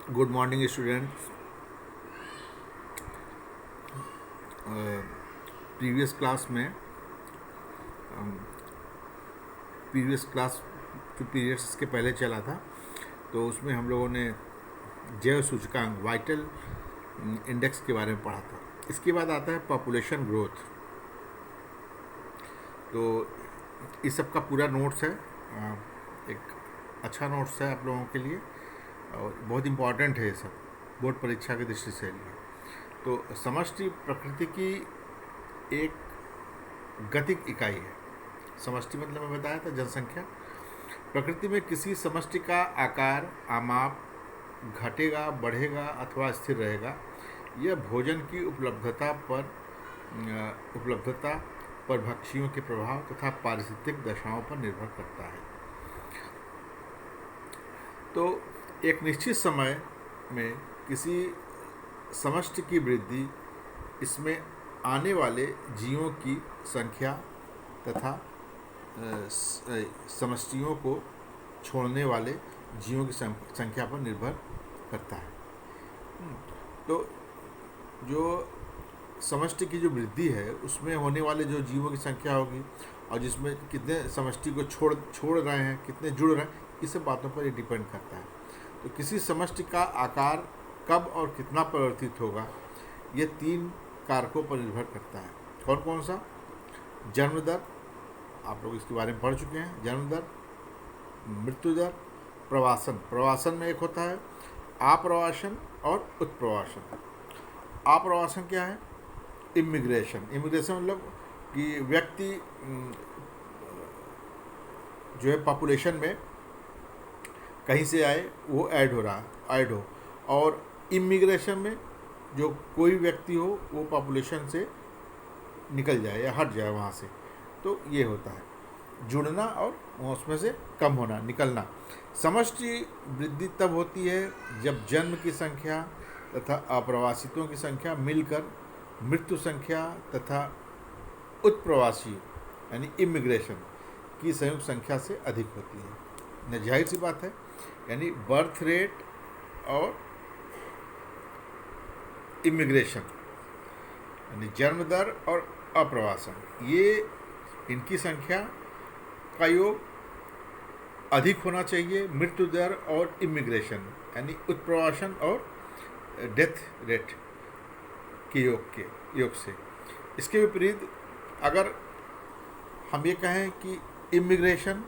Good morning students. Previous class में previous class जो periods के पहले चला था, तो उसमें हम लोगों ने जैव सूचकांक वाइटल इंडेक्स के बारे में पढ़ा था। इसके बाद आता है पॉपुलेशन ग्रोथ। तो इस सब का पूरा नोट्स है, एक अच्छा नोट्स है आप लोगों के लिए और बहुत इम्पॉर्टेंट है ये सब बोर्ड परीक्षा की दृष्टि से लिए। तो समष्टि प्रकृति की एक गतिक इकाई है। समष्टि मतलब मैं बताया था जनसंख्या। प्रकृति में किसी समष्टि का आकार आमाप घटेगा, बढ़ेगा अथवा स्थिर रहेगा। यह भोजन की उपलब्धता पर भक्षियों के प्रभाव तथा पारिस्थितिक दशाओं पर निर्भर करता है। तो एक निश्चित समय में किसी समष्टि की वृद्धि इसमें आने वाले जीवों की संख्या तथा समष्टियों को छोड़ने वाले जीवों की संख्या पर निर्भर करता है। तो जो समष्टि की जो वृद्धि है उसमें होने वाले जो जीवों की संख्या होगी और जिसमें कितने समष्टि को छोड़ रहे हैं, कितने जुड़ रहे हैं, इस सब बातों पर ये डिपेंड करता है। तो किसी समष्टि का आकार कब और कितना परिवर्तित होगा, ये 3 कारकों पर निर्भर करता है। कौन कौन सा? जन्म दर, आप लोग इसके बारे में पढ़ चुके हैं। जन्म दर, मृत्यु दर, प्रवासन। प्रवासन में एक होता है आप्रवासन और उत्प्रवासन। आप्रवासन क्या है? इमिग्रेशन। इमिग्रेशन मतलब कि व्यक्ति जो है पॉपुलेशन में कहीं से आए, वो ऐड हो। और इमिग्रेशन में जो कोई व्यक्ति हो वो पॉपुलेशन से निकल जाए या हट जाए वहाँ से, तो ये होता है जुड़ना और उसमें से कम होना, निकलना। समष्टि वृद्धि तब होती है जब जन्म की संख्या तथा अप्रवासितों की संख्या मिलकर मृत्यु संख्या तथा उत्प्रवासी यानी इमिग्रेशन की संयुक्त संख्या से अधिक होती है। न जाहिर सी बात है, यानी बर्थ रेट और इमिग्रेशन यानी जन्म दर और अप्रवासन, ये इनकी संख्या का योग अधिक होना चाहिए मृत्यु दर और इमिग्रेशन यानी उत्प्रवासन और डेथ रेट के योग से। इसके विपरीत अगर हम ये कहें कि इमिग्रेशन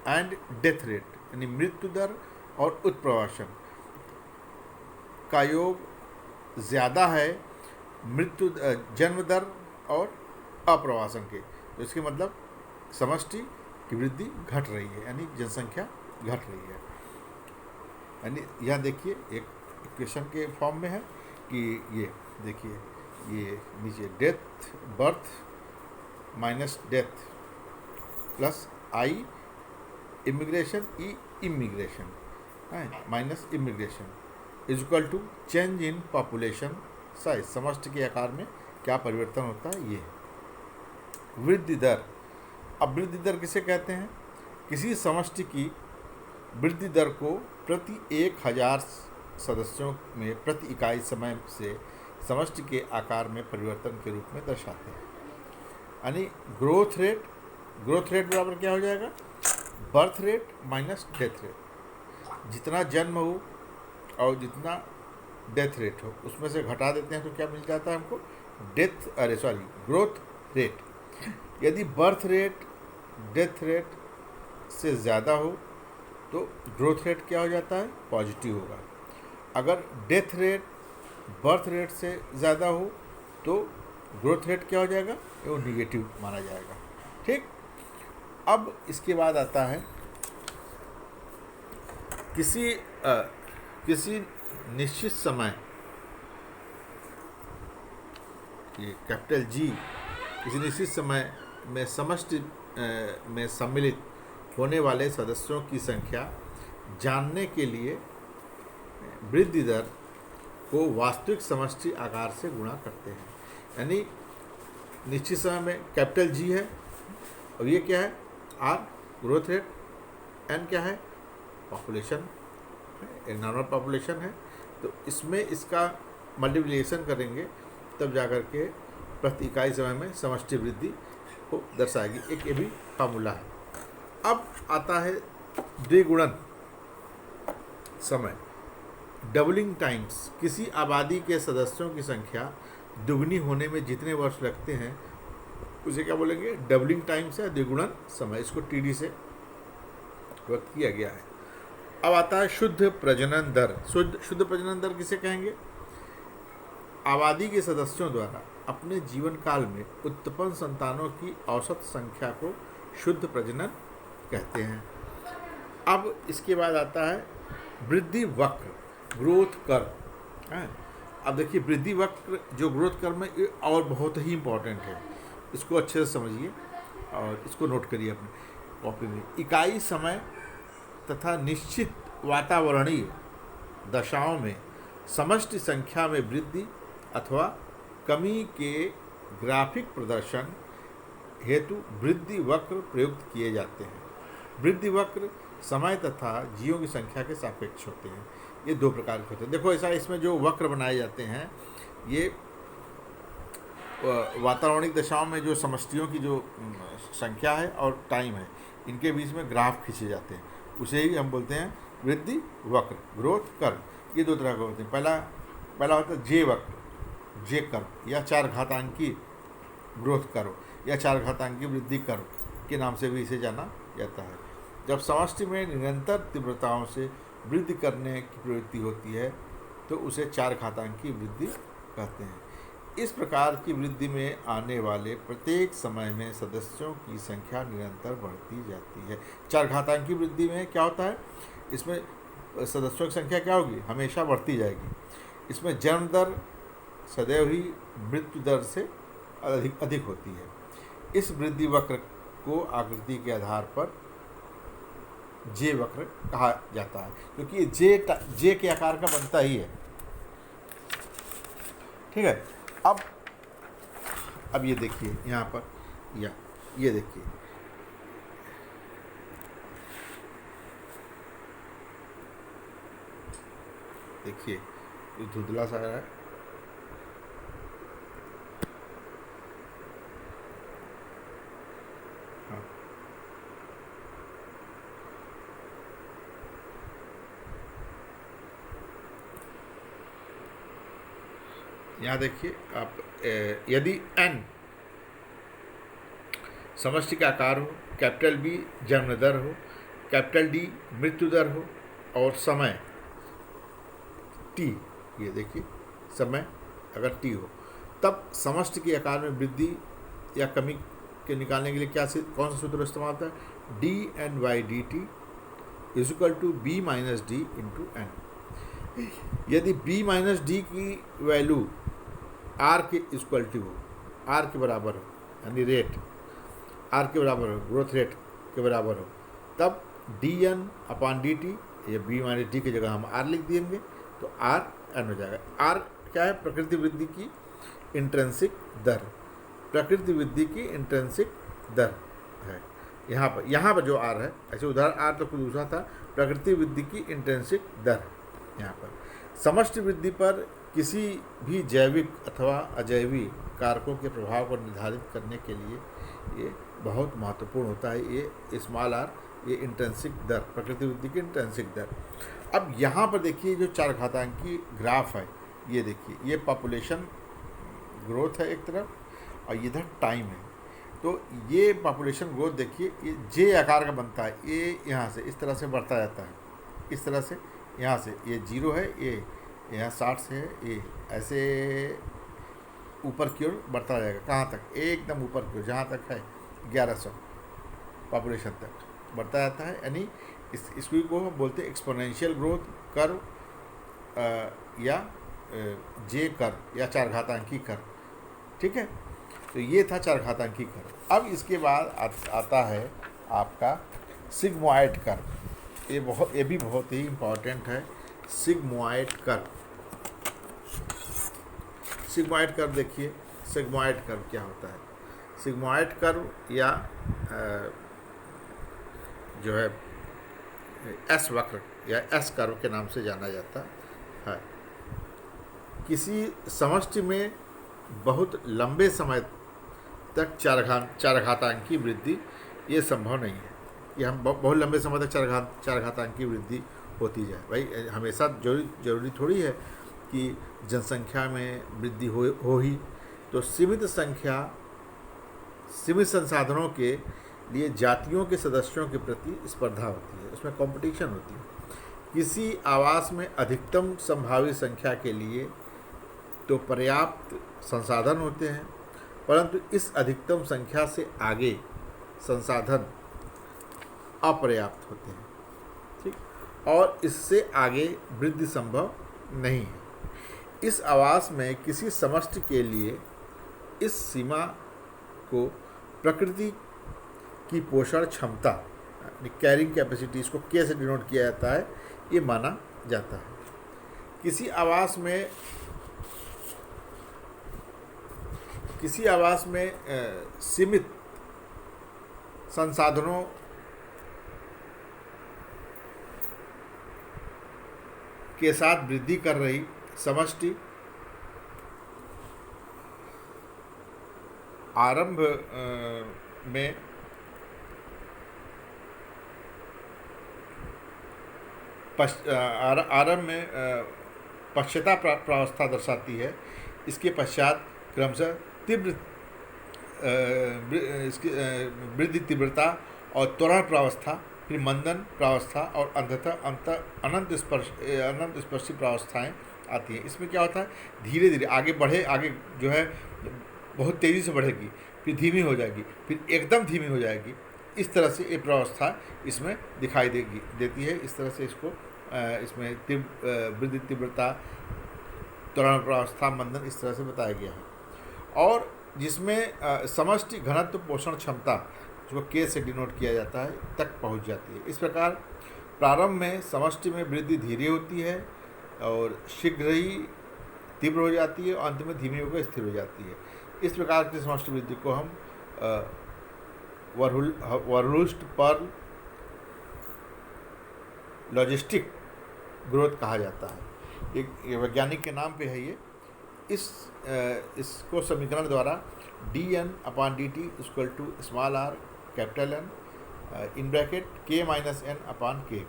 एंड डेथ रेट यानी मृत्यु दर और उत्प्रवासन का योग ज़्यादा है जन्म दर और अप्रवासन के, तो इसके मतलब समष्टि की वृद्धि घट रही है, यानी जनसंख्या घट रही है। यानी यहाँ देखिए एक इक्वेशन के फॉर्म में है कि ये देखिए, ये नीचे death birth minus death plus I immigration E immigration minus immigration is equal to change in population size. समष्टि के आकार में क्या परिवर्तन होता है, ये वृद्धि दर। अब वृद्धि दर किसे कहते हैं? किसी समष्टि की वृद्धि दर को प्रति 1000 सदस्यों में प्रति इकाई समय से समष्टि के आकार में परिवर्तन के रूप में दर्शाते हैं। यानी ग्रोथ रेट बराबर क्या हो जाएगा? Birth rate minus death rate. जितना जन्म हो और जितना डेथ रेट हो उसमें से घटा देते हैं तो क्या मिल जाता है हमको? Growth rate. यदि बर्थ रेट डेथ रेट से ज़्यादा हो तो ग्रोथ रेट क्या हो जाता है? पॉजिटिव होगा। अगर डेथ रेट बर्थ रेट से ज़्यादा हो तो ग्रोथ रेट क्या हो जाएगा? वो निगेटिव माना जाएगा। ठीक। अब इसके बाद आता है किसी निश्चित समय, ये कैपिटल जी, किसी निश्चित समय में समष्टि में सम्मिलित होने वाले सदस्यों की संख्या जानने के लिए वृद्धि दर को वास्तविक समष्टि आकार से गुणा करते हैं। यानी निश्चित समय में कैपिटल जी है और ये क्या है? आर ग्रोथ रेट, एन क्या है? पॉपुलेशन एक नॉर्मल पॉपुलेशन है, तो इसमें इसका मल्टीप्लिकेशन करेंगे तब जा कर के प्रति इकाई समय में समष्टि वृद्धि को दर्शाएगी। एक ये भी फार्मूला है। अब आता है द्विगुणन समय, डबलिंग टाइम्स। किसी आबादी के सदस्यों की संख्या दुगनी होने में जितने वर्ष लगते हैं उसे क्या बोलेंगे? डबलिंग टाइम्स है, द्विगुणन समय। इसको टीडी से व्यक्त किया गया है। अब आता है शुद्ध प्रजनन दर। शुद्ध प्रजनन दर किसे कहेंगे? आबादी के सदस्यों द्वारा अपने जीवन काल में उत्पन्न संतानों की औसत संख्या को शुद्ध प्रजनन कहते हैं। अब इसके बाद आता है वृद्धि वक्र, ग्रोथ कर्व। अब देखिए वृद्धि वक्र जो ग्रोथ कर्व में ये और बहुत ही इम्पोर्टेंट है, इसको अच्छे से समझिए और इसको नोट करिए अपने कॉपी में। इकाई समय तथा निश्चित वातावरणीय दशाओं में समष्टि संख्या में वृद्धि अथवा कमी के ग्राफिक प्रदर्शन हेतु वृद्धि वक्र प्रयुक्त किए जाते हैं। वृद्धि वक्र समय तथा जीवों की संख्या के सापेक्ष होते हैं। ये दो प्रकार के होते हैं। देखो ऐसा, इसमें जो वक्र बनाए जाते हैं ये वातावरणिक दशाओं में जो समष्टियों की जो संख्या है और टाइम है, इनके बीच में ग्राफ खींचे जाते हैं, उसे ही हम बोलते हैं वृद्धि वक्र, ग्रोथ कर्व। ये दो तरह के होते हैं। पहला होता है जे वक्र, जे कर्व, या चार घातांकी ग्रोथ कर्व या चार घातांकी वृद्धि कर्व के नाम से भी इसे जाना जाता है। जब समष्टि में निरंतर तीव्रताओं से वृद्धि करने की प्रवृत्ति होती है तो उसे चार घातांकी वृद्धि कहते हैं। इस प्रकार की वृद्धि में आने वाले प्रत्येक समय में सदस्यों की संख्या निरंतर बढ़ती जाती है। चार घातांकी वृद्धि में क्या होता है? इसमें सदस्यों की संख्या क्या होगी? हमेशा बढ़ती जाएगी। इसमें जन्म दर सदैव ही मृत्यु दर से अधिक होती है। इस वृद्धि वक्र को आकृति के आधार पर जे वक्र कहा जाता है, क्योंकि ये जे के आकार का बनता ही है। ठीक है। अब ये देखिए यहाँ पर, या ये देखिए, ये धुंधला सा है। हाँ, यहाँ देखिए आप, यदि n समष्टि का आकार हो, कैपिटल B जन्म दर हो, कैपिटल D मृत्यु दर हो और समय t, ये देखिए समय अगर t हो, तब समष्टि के आकार में वृद्धि या कमी के निकालने के लिए कौन सा सूत्र इस्तेमाल होता है? dn/dt = b - d × n। यदि b - d की वैल्यू r के इक्वल टू हो, r के बराबर हो, यानी रेट r के बराबर हो, ग्रोथ रेट के बराबर हो, तब dn/dt, या b - d की जगह हम r लिख देंगे तो r n हो जाएगा। r क्या है? प्रकृति वृद्धि की इंट्रिंसिक दर, प्रकृति वृद्धि की इंट्रिंसिक दर है। यहाँ पर जो r है, ऐसे उदाहरण r तो कुछ दूसरा था, प्रकृति वृद्धि की इंट्रिंसिक दर यहाँ पर। समष्टि वृद्धि पर किसी भी जैविक अथवा अजैविक कारकों के प्रभाव को निर्धारित करने के लिए ये बहुत महत्वपूर्ण होता है। ये स्मॉल r, ये इंट्रिंसिक दर, प्रकृति वृद्धि की इंट्रिंसिक दर। अब यहाँ पर देखिए जो चार घातांकी ग्राफ है, ये देखिए, ये पॉपुलेशन ग्रोथ है एक तरफ और इधर टाइम है। तो ये पॉपुलेशन ग्रोथ देखिए, ये जे आकार का बनता है। ये यहाँ से इस तरह से बढ़ता जाता है, इस तरह से, यहाँ से ये 0 है, ये यहाँ 60 से है, ये ऐसे ऊपर की ओर बढ़ता जाएगा। कहाँ तक? एकदम ऊपर की ओर, जहाँ तक है 1100 पॉपुलेशन तक बढ़ता जाता है। यानी इसको को हम बोलते हैं एक्सपोनेंशियल ग्रोथ कर्व या जे कर्व या चार घातांकी कर्व। ठीक है, तो ये था चार घातांकी कर्व। अब इसके बाद आता है आपका सिग्मॉइड कर्व। ये भी बहुत ही इम्पॉर्टेंट है, सिग्मॉइड कर्व। सिग्मॉइड कर्व देखिए, सिग्मॉइड कर्व क्या होता है? सिग्मॉइड कर्व या जो है एस वक्र या एस कर्व के नाम से जाना जाता है। किसी समष्टि में बहुत लंबे समय तक चारघातांकी वृद्धि ये संभव नहीं है कि हम बहुत लंबे समय तक चारघातांकी वृद्धि होती जाए। भाई हमेशा जरूरी थोड़ी है कि जनसंख्या में वृद्धि हो ही, तो सीमित संसाधनों के लिए जातियों के सदस्यों के प्रति स्पर्धा होती है, उसमें कंपटीशन होती है। किसी आवास में अधिकतम संभावित संख्या के लिए तो पर्याप्त संसाधन होते हैं, परंतु इस अधिकतम संख्या से आगे संसाधन अपर्याप्त होते हैं, ठीक, और इससे आगे वृद्धि संभव नहीं है। इस आवास में किसी समष्टि के लिए इस सीमा को प्रकृति की पोषण क्षमता, कैरिंग कैपेसिटी, इसको के से डिनोट किया जाता है, ये माना जाता है। किसी आवास में सीमित संसाधनों के साथ वृद्धि कर रही समष्टि आरंभ में पश्चाता प्रावस्था दर्शाती है। इसके पश्चात क्रमशः तीव्र वृद्धि तीव्रता और त्वरण प्रावस्था, फिर मंदन प्रावस्था और अंततः अनंत स्पर्शी प्रावस्थाएं आती हैं। इसमें क्या होता है, धीरे धीरे आगे जो है बहुत तेज़ी से बढ़ेगी, फिर धीमी हो जाएगी, फिर एकदम धीमी हो जाएगी। इस तरह से ये प्रावस्था इसमें दिखाई देती है। इस तरह से इसको इसमें वृद्धि तीव्रता, त्वरण प्रावस्था, मंदन, इस तरह से बताया गया है। और जिसमें समष्टि घनत्व पोषण क्षमता, जो के से डिनोट किया जाता है, तक पहुंच जाती है। इस प्रकार प्रारंभ में समष्टि में वृद्धि धीरे होती है और शीघ्र ही तीव्र हो जाती है और अंत में धीमी होकर स्थिर हो जाती है। इस प्रकार की समष्टि वृद्धि को हम वर्हुल्स्ट पर्ल लॉजिस्टिक ग्रोथ कहा जाता है। एक वैज्ञानिक के नाम पे है ये। इसको समीकरण द्वारा dN/dt = r capital N in bracket k - n/k।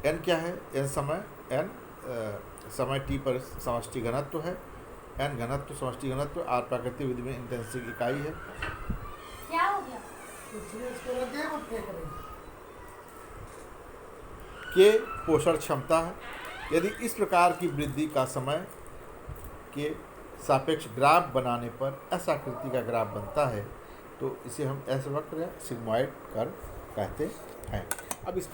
n क्या है, n समय, n समय t पर समष्टि घनत्व है, n घनत्व समष्टि घनत्व, r प्राकृतिक विधि में इंटेंसिटी इकाई है। क्या हो गया? के पोषण क्षमता है। यदि इस प्रकार की वृद्धि का समय के सापेक्ष ग्राफ बनाने पर एस आकृति का ग्राफ बनता है, तो इसे हम एस वक्र या सिग्मॉइड कर्व कहते हैं। अब इस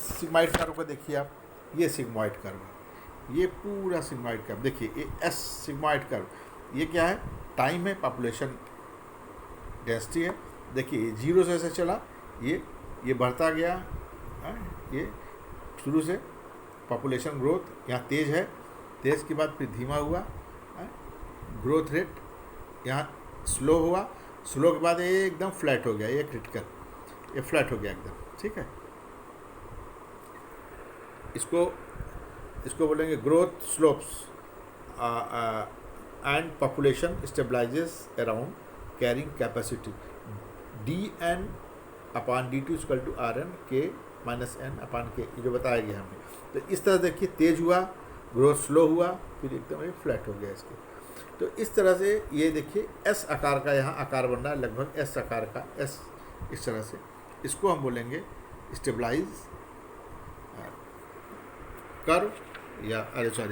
सिग्मॉइड कर्व को देखिए आप, ये सिग्मॉइड कर्व है, ये पूरा सिग्मॉइड कर्व देखिए, ये एस सिग्मॉइड कर्व, ये क्या है, टाइम है, पॉपुलेशन डेंसिटी है। देखिए 0 से ऐसे चला, ये बढ़ता गया, ये शुरू से पॉपुलेशन ग्रोथ यहाँ तेज़ है, तेज़ के बाद फिर धीमा हुआ, ग्रोथ रेट यहाँ स्लो हुआ, स्लो के बाद ये एकदम फ्लैट हो गया, ये क्रिटिकल, ये फ्लैट हो गया एकदम, ठीक है। इसको बोलेंगे growth slopes and population stabilises around carrying capacity dN/dt = Rn k - n/k, ये जो बताया गया हमने। तो इस तरह देखिए, तेज हुआ, ग्रोथ स्लो हुआ, फिर एकदम ये फ्लैट हो गया इसके। तो इस तरह से ये देखिए एस आकार का यहाँ आकार बन रहा है, लगभग एस आकार का, एस इस तरह से। इसको हम बोलेंगे स्टेबलाइज कर्व या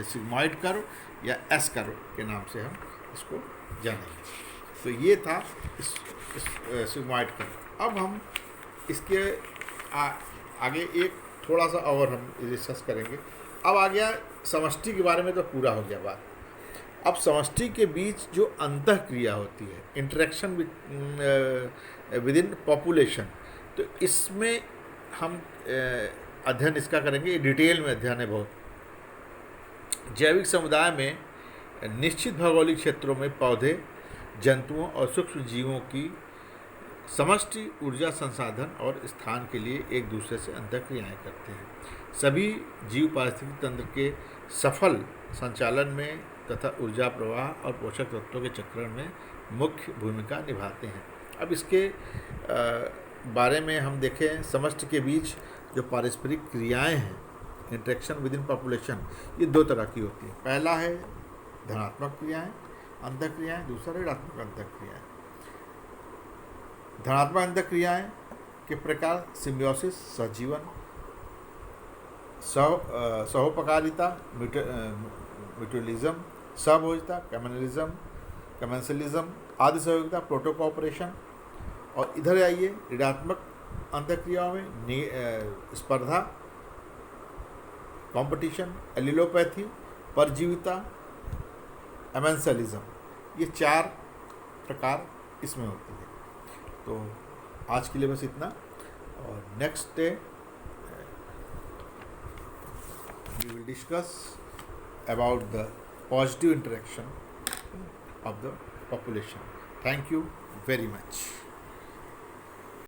सिग्मॉइड कर्व या एस कर्व के नाम से हम इसको जानेंगे। तो ये था इस सिग्मॉइड कर्व। अब हम इसके आगे एक थोड़ा सा और हम डिस्कस करेंगे। अब आ गया समष्टि के बारे में, तो पूरा हो गया बात। अब समष्टि के बीच जो अंतःक्रिया होती है, इंटरेक्शन विद इन पॉपुलेशन, तो इसमें हम अध्ययन इसका करेंगे, डिटेल में अध्ययन है बहुत। जैविक समुदाय में निश्चित भौगोलिक क्षेत्रों में पौधे, जंतुओं और सूक्ष्म जीवों की समष्टि ऊर्जा संसाधन और स्थान के लिए एक दूसरे से अंतःक्रियाएं करते हैं। सभी जीव पारिस्थितिक तंत्र के सफल संचालन में तथा ऊर्जा प्रवाह और पोषक तत्वों के चक्रण में मुख्य भूमिका निभाते हैं। अब इसके बारे में हम देखें, समष्टि के बीच जो पारस्परिक क्रियाएं हैं, इंटरेक्शन विद इन पॉपुलेशन, ये दो तरह की होती है। पहला है धनात्मक क्रियाएं, अंतःक्रियाएं, दूसरा ऋणात्मक अंतःक्रियाएं। धनात्मक अंतःक्रियाएं के प्रकार सिम्बियोसिस, सहजीवन, सहोपकारिता, म्यूचुअलिज्म, सहभोजिता, कमेंसलिज्म, आदि सहयोगिता, प्रोटो कोऑपरेशन। और इधर आइए ऋणात्मक अंतःक्रियाओं में स्पर्धा, कंपटीशन, एलिलोपैथी, परजीविता, एमेंसलिज्म, ये 4 प्रकार इसमें होती है। तो आज के लिए बस इतना, और next day we will discuss about the positive interaction of the population. Thank you very much.